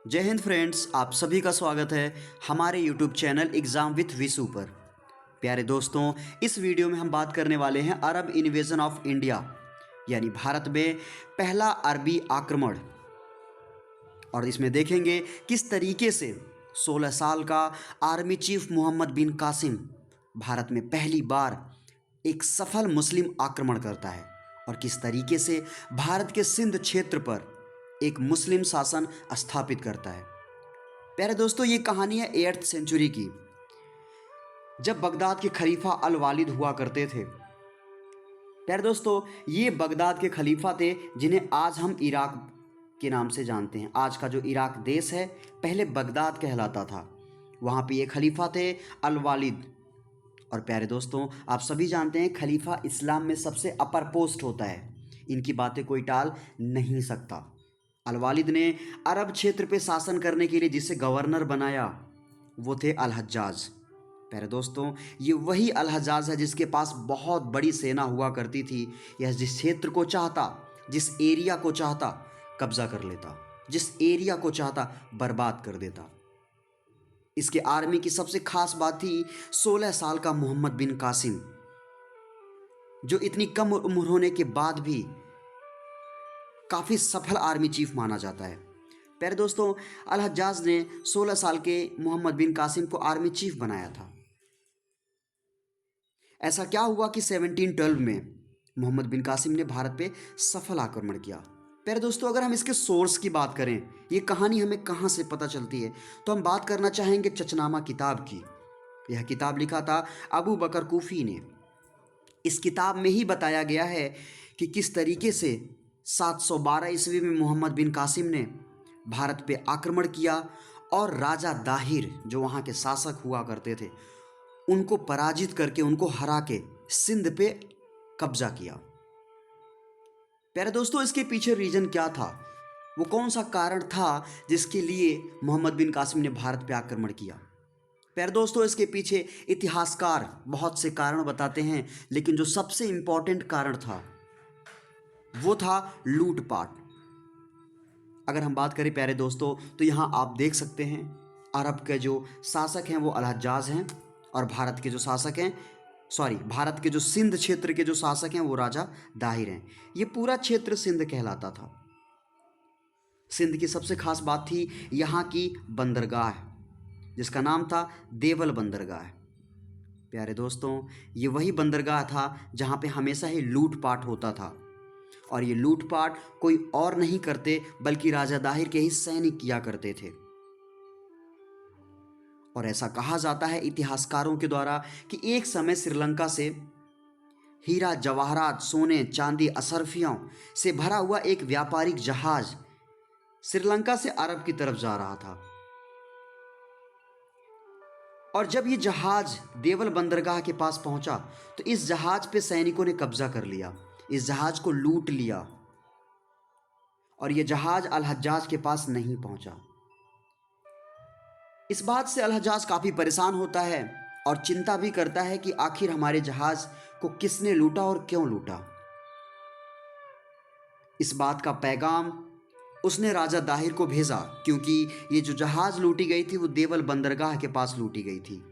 जय हिंद फ्रेंड्स, आप सभी का स्वागत है हमारे YouTube channel exam with Vishu पर। प्यारे दोस्तों, इस वीडियो में हम बात करने वाले हैं अरब इन्वेजन ऑफ इंडिया, यानी भारत में पहला अरबी आक्रमण। और इसमें देखेंगे किस तरीके से 16 साल का आर्मी चीफ मोहम्मद बिन कासिम भारत में पहली बार एक सफल मुस्लिम आक्रमण करता है और किस तरीके से भारत के सिंध क्षेत्र पर एक मुस्लिम शासन स्थापित करता है। प्यारे दोस्तों, ये कहानी है 8th सेंचुरी की, जब बगदाद के खलीफा अल वालिद हुआ करते थे। प्यारे दोस्तों, ये बगदाद के खलीफा थे जिन्हें आज हम इराक के नाम से जानते हैं। आज का जो इराक देश है पहले बगदाद कहलाता था। वहाँ पे ये खलीफा थे अल वालिद। और प्यारे दोस्तों, आप सभी जानते हैं खलीफा इस्लाम में सबसे अपर पोस्ट होता है, इनकी बातें कोई टाल नहीं सकता। अल वालिद ने अरब क्षेत्र पे शासन करने के लिए जिसे गवर्नर बनाया वो थे अल हज्जाज। प्यारे दोस्तों, ये वही अल हज्जाज है जिसके पास बहुत बड़ी सेना हुआ करती थी। यह जिस क्षेत्र को चाहता, जिस एरिया को चाहता कब्जा कर लेता, जिस एरिया को चाहता बर्बाद कर देता। इसके आर्मी की सबसे खास बात थी 16 साल का मोहम्मद बिन कासिम, जो इतनी कम उम्र होने के बाद भी काफ़ी सफल आर्मी चीफ माना जाता है। प्यारे दोस्तों, अल हज्जाज ने 16 साल के मोहम्मद बिन कासिम को आर्मी चीफ बनाया था। ऐसा क्या हुआ कि 1712 में मोहम्मद बिन कासिम ने भारत पे सफल आक्रमण किया। प्यारे दोस्तों, अगर हम इसके सोर्स की बात करें, ये कहानी हमें कहाँ से पता चलती है, तो हम बात करना चाहेंगे चचनामा किताब की। यह किताब लिखा था अबू बकर कूफी ने। इस किताब में ही बताया गया है कि किस तरीके से 712 ईस्वी में मोहम्मद बिन कासिम ने भारत पे आक्रमण किया और राजा दाहिर, जो वहाँ के शासक हुआ करते थे, उनको पराजित करके, उनको हरा के सिंध पे कब्जा किया। प्यारे दोस्तों, इसके पीछे रीजन क्या था, वो कौन सा कारण था जिसके लिए मोहम्मद बिन कासिम ने भारत पे आक्रमण किया। प्यारे दोस्तों, इसके पीछे इतिहासकार बहुत से कारण बताते हैं, लेकिन जो सबसे इंपॉर्टेंट कारण था वो था लूटपाट। अगर हम बात करें प्यारे दोस्तों, तो यहाँ आप देख सकते हैं अरब के जो शासक हैं वो अल हज्जाज हैं, और भारत के जो शासक हैं, भारत के जो सिंध क्षेत्र के जो शासक हैं वो राजा दाहिर हैं। ये पूरा क्षेत्र सिंध कहलाता था। सिंध की सबसे खास बात थी यहाँ की बंदरगाह, जिसका नाम था देवल बंदरगाह। प्यारे दोस्तों, ये वही बंदरगाह था जहाँ पे हमेशा ही लूटपाट होता था, और ये लूटपाट कोई और नहीं करते बल्कि राजा दाहिर के ही सैनिक किया करते थे। और ऐसा कहा जाता है इतिहासकारों के द्वारा कि एक समय श्रीलंका से हीरा जवाहरात, सोने चांदी, अशरफियों से भरा हुआ एक व्यापारिक जहाज श्रीलंका से अरब की तरफ जा रहा था। और जब ये जहाज देवल बंदरगाह के पास पहुंचा तो इस जहाज पे सैनिकों ने कब्जा कर लिया, इस जहाज को लूट लिया, और यह जहाज अल हज्जाज के पास नहीं पहुंचा। इस बात से अल हज्जाज काफ़ी परेशान होता है और चिंता भी करता है कि आखिर हमारे जहाज को किसने लूटा और क्यों लूटा। इस बात का पैगाम उसने राजा दाहिर को भेजा, क्योंकि ये जो जहाज लूटी गई थी वो देवल बंदरगाह के पास लूटी गई थी।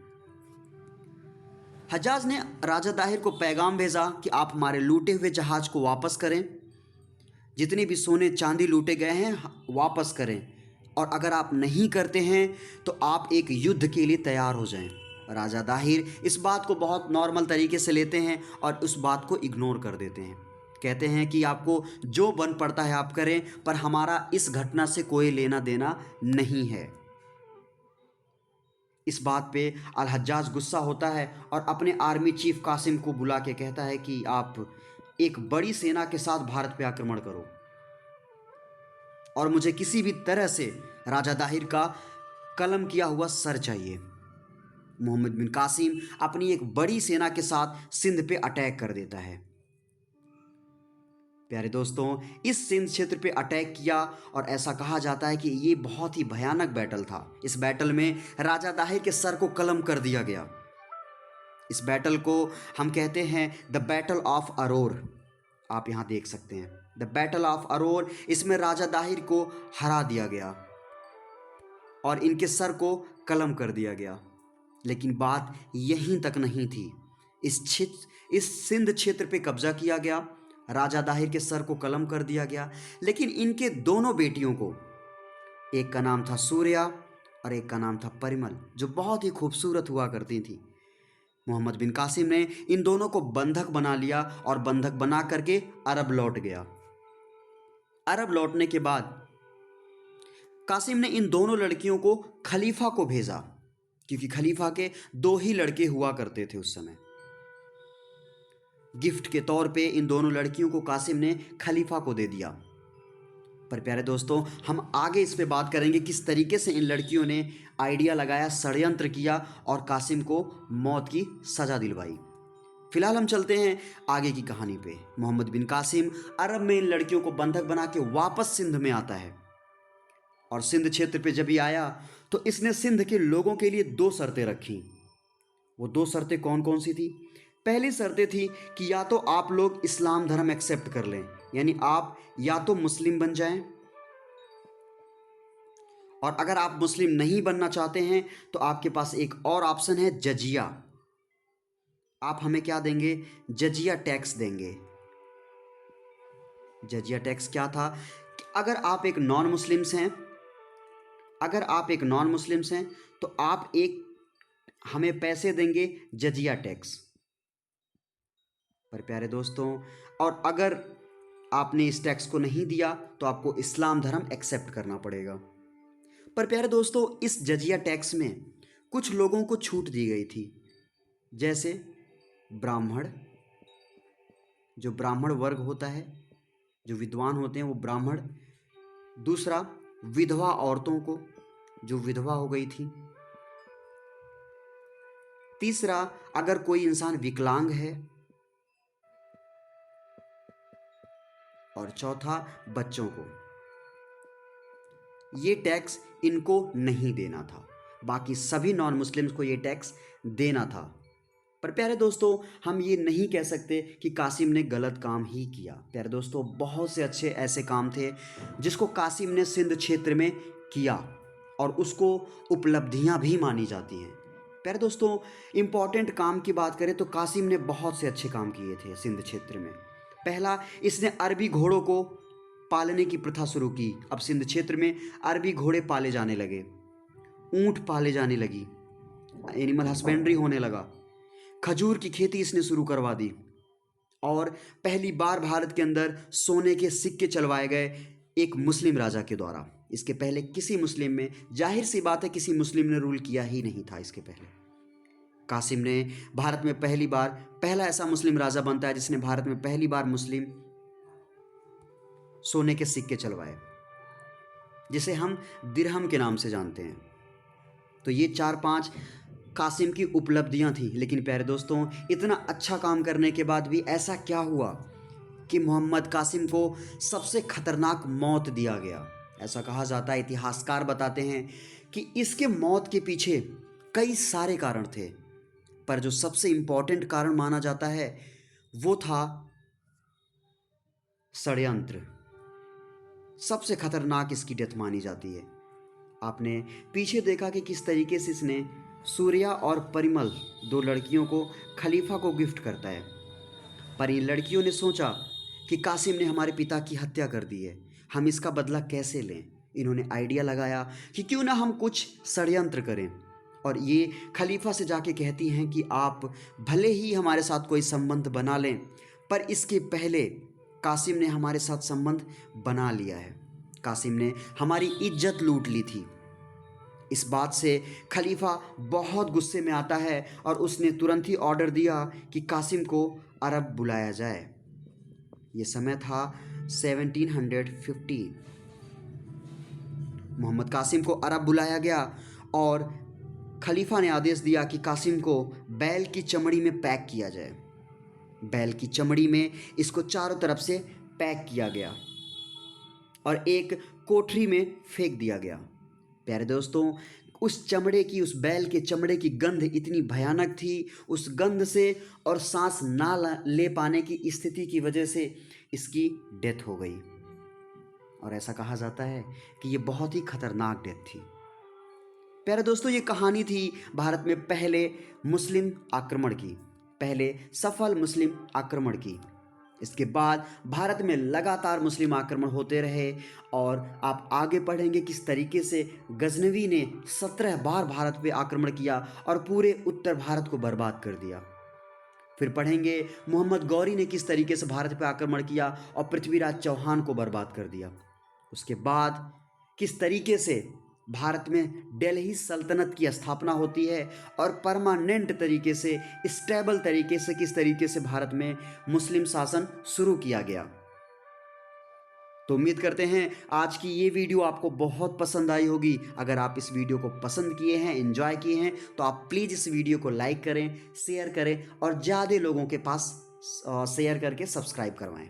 हज्जाज ने राजा दाहिर को पैगाम भेजा कि आप हमारे लूटे हुए जहाज को वापस करें, जितने भी सोने चांदी लूटे गए हैं वापस करें, और अगर आप नहीं करते हैं तो आप एक युद्ध के लिए तैयार हो जाएं। राजा दाहिर इस बात को बहुत नॉर्मल तरीके से लेते हैं और उस बात को इग्नोर कर देते हैं। कहते हैं कि आपको जो बन पड़ता है आप करें, पर हमारा इस घटना से कोई लेना देना नहीं है। इस बात पे अल हज्जाज गुस्सा होता है और अपने आर्मी चीफ कासिम को बुला के कहता है कि आप एक बड़ी सेना के साथ भारत पे आक्रमण करो, और मुझे किसी भी तरह से राजा दाहिर का कलम किया हुआ सर चाहिए। मोहम्मद बिन कासिम अपनी एक बड़ी सेना के साथ सिंध पे अटैक कर देता है। प्यारे दोस्तों, इस सिंध क्षेत्र पे अटैक किया, और ऐसा कहा जाता है कि ये बहुत ही भयानक बैटल था। इस बैटल में राजा दाहिर के सर को कलम कर दिया गया। इस बैटल को हम कहते हैं द बैटल ऑफ अरोर। आप यहाँ देख सकते हैं द बैटल ऑफ अरोर। इसमें राजा दाहिर को हरा दिया गया। और इनके सर को कलम कर दिया गया। लेकिन बात यहीं तक नहीं थी। इस सिंध क्षेत्र पे कब्जा किया गया, राजा दाहिर के सर को कलम कर दिया गया, लेकिन इनके दोनों बेटियों को, एक का नाम था सूर्या और एक का नाम था परिमल, जो बहुत ही खूबसूरत हुआ करती थी। मोहम्मद बिन कासिम ने इन दोनों को बंधक बना लिया और बंधक बना करके अरब लौट गया। अरब लौटने के बाद कासिम ने इन दोनों लड़कियों को खलीफा को भेजा, क्योंकि खलीफा के 2 ही लड़के हुआ करते थे उस समय। गिफ्ट के तौर पे इन दोनों लड़कियों को कासिम ने खलीफा को दे दिया। पर प्यारे दोस्तों, हम आगे इस पे बात करेंगे किस तरीके से इन लड़कियों ने आइडिया लगाया, षड्यंत्र किया और कासिम को मौत की सज़ा दिलवाई। फिलहाल हम चलते हैं आगे की कहानी पे। मोहम्मद बिन कासिम अरब में इन लड़कियों को बंधक बना के वापस सिंध में आता है, और सिंध क्षेत्र पे जब ये आया तो इसने सिंध के लोगों के लिए 2 शर्तें रखी। वो 2 शर्तें कौन कौन सी थी? पहली शर्तें थी कि या तो आप लोग इस्लाम धर्म एक्सेप्ट कर लें, यानी आप या तो मुस्लिम बन जाएं, और अगर आप मुस्लिम नहीं बनना चाहते हैं तो आपके पास एक और ऑप्शन है, जजिया। आप हमें क्या देंगे? जजिया टैक्स देंगे। जजिया टैक्स क्या था? कि अगर आप एक नॉन मुस्लिम्स हैं तो आप एक हमें पैसे देंगे, जजिया टैक्स। पर प्यारे दोस्तों, और अगर आपने इस टैक्स को नहीं दिया तो आपको इस्लाम धर्म एक्सेप्ट करना पड़ेगा। पर प्यारे दोस्तों, इस जजिया टैक्स में कुछ लोगों को छूट दी गई थी, जैसे ब्राह्मण, जो ब्राह्मण वर्ग होता है, जो विद्वान होते हैं वो ब्राह्मण। दूसरा, विधवा औरतों को, जो विधवा हो गई थी। तीसरा, अगर कोई इंसान विकलांग है। और चौथा, बच्चों को। ये टैक्स इनको नहीं देना था, बाकी सभी नॉन मुस्लिम्स को ये टैक्स देना था। पर प्यारे दोस्तों, हम ये नहीं कह सकते कि कासिम ने गलत काम ही किया। प्यारे दोस्तों, बहुत से अच्छे ऐसे काम थे जिसको कासिम ने सिंध क्षेत्र में किया और उसको उपलब्धियां भी मानी जाती हैं। प्यारे दोस्तों, इम्पॉर्टेंट काम की बात करें तो कासिम ने बहुत से अच्छे काम किए थे सिंध क्षेत्र में। पहला, इसने अरबी घोड़ों को पालने की प्रथा शुरू की। अब सिंध क्षेत्र में अरबी घोड़े पाले जाने लगे, ऊंट पाले जाने लगी, एनिमल हस्बेंड्री होने लगा। खजूर की खेती इसने शुरू करवा दी, और पहली बार भारत के अंदर सोने के सिक्के चलवाए गए एक मुस्लिम राजा के द्वारा। इसके पहले किसी मुस्लिम में, जाहिर सी बात है, किसी मुस्लिम ने रूल किया ही नहीं था इसके पहले। कासिम ने भारत में पहला ऐसा मुस्लिम राजा बनता है जिसने भारत में पहली बार मुस्लिम सोने के सिक्के चलवाए, जिसे हम दिरहम के नाम से जानते हैं। तो ये 4-5 कासिम की उपलब्धियां थी। लेकिन प्यारे दोस्तों, इतना अच्छा काम करने के बाद भी ऐसा क्या हुआ कि मोहम्मद कासिम को सबसे खतरनाक मौत दिया गया? ऐसा कहा जाता है, इतिहासकार बताते हैं कि इसके मौत के पीछे कई सारे कारण थे, पर जो सबसे इम्पोर्टेंट कारण माना जाता है वो था षड्यंत्र। सबसे खतरनाक इसकी डेथ मानी जाती है। आपने पीछे देखा कि किस तरीके से इसने सूर्या और परिमल, 2 लड़कियों को खलीफा को गिफ्ट करता है। पर इन लड़कियों ने सोचा कि कासिम ने हमारे पिता की हत्या कर दी है, हम इसका बदला कैसे लें। इन्होंने आइडिया लगाया कि क्यों ना हम कुछ षड्यंत्र करें, और ये खलीफा से जाके कहती हैं कि आप भले ही हमारे साथ कोई संबंध बना लें, पर इसके पहले कासिम ने हमारे साथ संबंध बना लिया है। कासिम ने हमारी इज्जत लूट ली थी। इस बात से खलीफा बहुत गुस्से में आता है और उसने तुरंत ही ऑर्डर दिया कि कासिम को अरब बुलाया जाए। ये समय था 1750। मोहम्मद कासिम को अरब बुलाया गया और खलीफा ने आदेश दिया कि कासिम को बैल की चमड़ी में पैक किया जाए। बैल की चमड़ी में इसको चारों तरफ से पैक किया गया और एक कोठरी में फेंक दिया गया। प्यारे दोस्तों, उस बैल के चमड़े की गंध इतनी भयानक थी, उस गंध से और सांस ना ले पाने की स्थिति की वजह से इसकी डेथ हो गई। और ऐसा कहा जाता है कि ये बहुत ही खतरनाक डेथ थी। प्यारे दोस्तों, ये कहानी थी भारत में पहले मुस्लिम आक्रमण की, पहले सफल मुस्लिम आक्रमण की। इसके बाद भारत में लगातार मुस्लिम आक्रमण होते रहे और आप आगे पढ़ेंगे किस तरीके से गजनवी ने 17 बार भारत पे आक्रमण किया और पूरे उत्तर भारत को बर्बाद कर दिया। फिर पढ़ेंगे मोहम्मद गौरी ने किस तरीके से भारत पे आक्रमण किया और पृथ्वीराज चौहान को बर्बाद कर दिया। उसके बाद किस तरीके से भारत में दिल्ली सल्तनत की स्थापना होती है और परमानेंट तरीके से, स्टेबल तरीके से किस तरीके से भारत में मुस्लिम शासन शुरू किया गया। तो उम्मीद करते हैं आज की ये वीडियो आपको बहुत पसंद आई होगी। अगर आप इस वीडियो को पसंद किए हैं, एंजॉय किए हैं, तो आप प्लीज़ इस वीडियो को लाइक करें, शेयर करें और ज़्यादा लोगों के पास शेयर करके सब्सक्राइब करवाएं।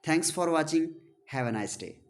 Thanks for watching. Have a nice day.